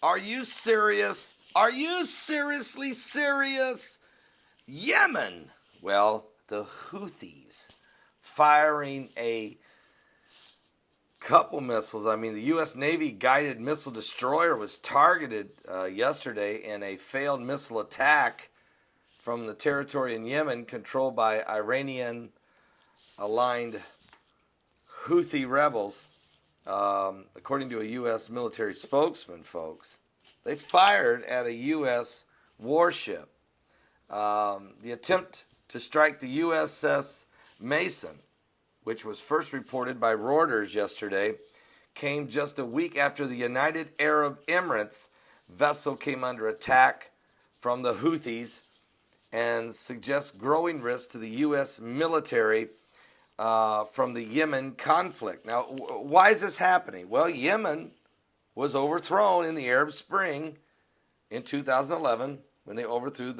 Are you serious? Are you seriously serious? Yemen. Well, the Houthis firing a couple missiles. I mean, the U.S. Navy guided missile destroyer was targeted yesterday in a failed missile attack from the territory in Yemen controlled by Iranian-aligned Houthi rebels. According to a U.S. military spokesman, folks, they fired at a U.S. warship. The attempt to strike the USS Mason, which was first reported by Reuters yesterday, came just a week after the United Arab Emirates vessel came under attack from the Houthis and suggests growing risk to the U.S. military from the Yemen conflict. Now, why is this happening? Well, Yemen was overthrown in the Arab Spring in 2011 when they overthrew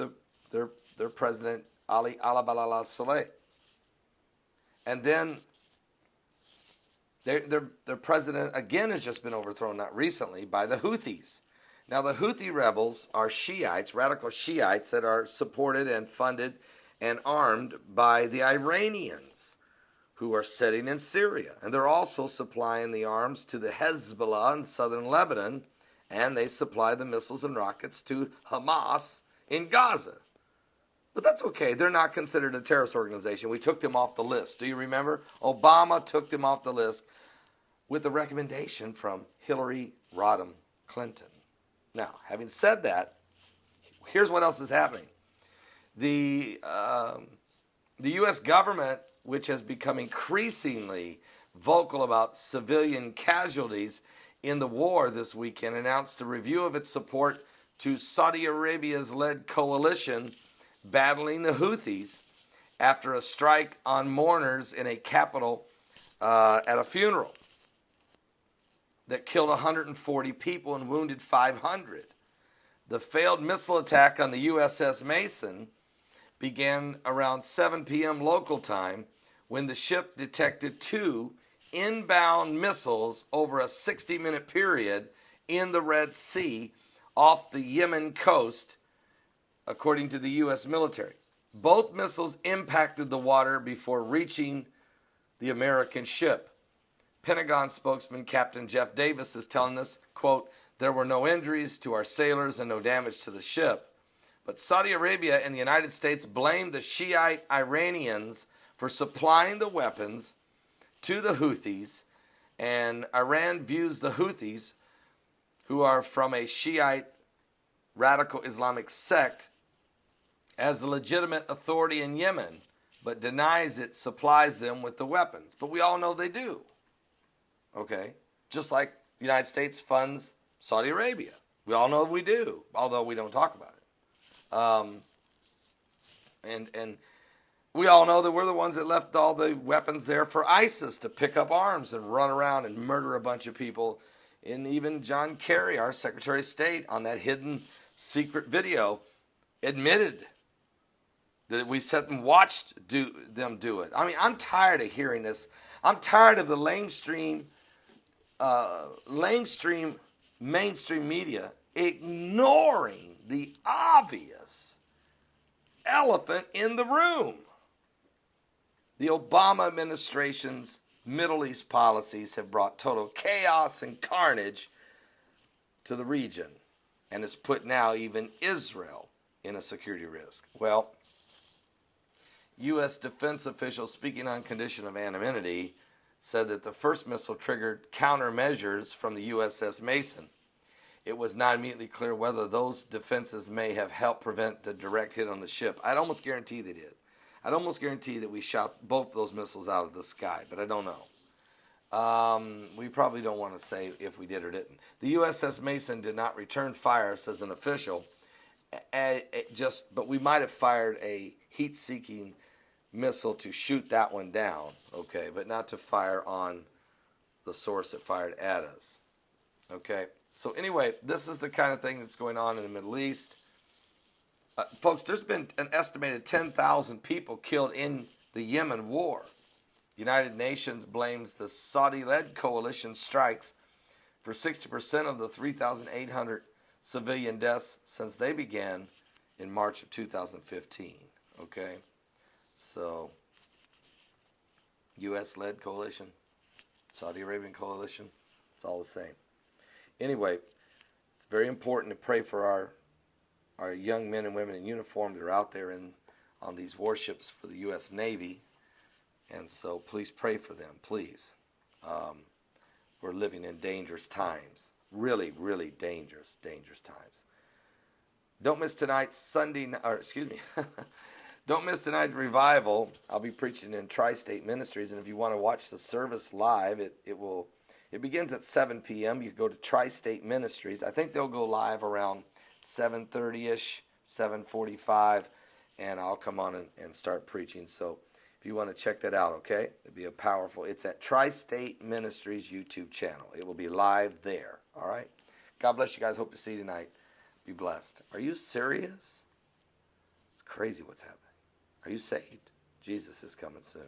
their president, Ali al Saleh. And then their president, again, has just been overthrown, not recently, by the Houthis. Now, the Houthi rebels are Shiites, radical Shiites, that are supported and funded and armed by the Iranians, who are sitting in Syria. And they're also supplying the arms to the Hezbollah in southern Lebanon, and they supply the missiles and rockets to Hamas in Gaza. But that's okay. They're not considered a terrorist organization. We took them off the list. Do you remember? Obama took them off the list with a recommendation from Hillary Rodham Clinton. Now, having said that, here's what else is happening. The U.S. government, which has become increasingly vocal about civilian casualties in the war this weekend, announced a review of its support to Saudi Arabia's led coalition battling the Houthis after a strike on mourners in a capital at a funeral that killed 140 people and wounded 500. The failed missile attack on the USS Mason began around 7 p.m. local time when the ship detected 2 inbound missiles over a 60-minute period in the Red Sea off the Yemen coast, according to the U.S. military. Both missiles impacted the water before reaching the American ship. Pentagon spokesman Captain Jeff Davis is telling us, quote, "There were no injuries to our sailors and no damage to the ship." But Saudi Arabia and the United States blamed the Shiite Iranians for supplying the weapons to the Houthis, and Iran views the Houthis, who are from a Shiite radical Islamic sect, as a legitimate authority in Yemen, but denies it supplies them with the weapons. But we all know they do. Okay? Just like the United States funds Saudi Arabia. We all know we do, although we don't talk about it. And we all know that we're the ones that left all the weapons there for ISIS to pick up arms and run around and murder a bunch of people. And even John Kerry, our Secretary of State, on that hidden secret video, admitted that we sat and watched them do it. I mean, I'm tired of hearing this. I'm tired of the lamestream mainstream media ignoring the obvious elephant in the room. The Obama administration's Middle East policies have brought total chaos and carnage to the region and has put now even Israel in a security risk. Well, U.S. defense officials speaking on condition of anonymity said that the first missile triggered countermeasures from the USS Mason. It was not immediately clear whether those defenses may have helped prevent the direct hit on the ship. I'd almost guarantee they did. I'd almost guarantee that we shot both those missiles out of the sky, but I don't know. We probably don't want to say if we did or didn't. The USS Mason did not return fire, says an official, but we might have fired a heat-seeking missile to shoot that one down, okay, but not to fire on the source that fired at us, okay? So anyway, this is the kind of thing that's going on in the Middle East. Folks, there's been an estimated 10,000 people killed in the Yemen war. The United Nations blames the Saudi-led coalition strikes for 60% of the 3,800 civilian deaths since they began in March of 2015. Okay? So, U.S.-led coalition, Saudi Arabian coalition, it's all the same. Anyway, it's very important to pray for our young men and women in uniform that are out there on these warships for the U.S. Navy. And so please pray for them, please. We're living in dangerous times. Really, really dangerous times. Don't miss tonight's don't miss tonight's revival. I'll be preaching in Tri-State Ministries, and if you want to watch the service live, it begins at 7 p.m. You go to Tri-State Ministries. I think they'll go live around 7:30ish, 7:45, and I'll come on and start preaching. So if you want to check that out, okay? It'd be it's at Tri-State Ministries YouTube channel. It will be live there, all right? God bless you guys. Hope to see you tonight. Be blessed. Are you serious? It's crazy what's happening. Are you saved? Jesus is coming soon.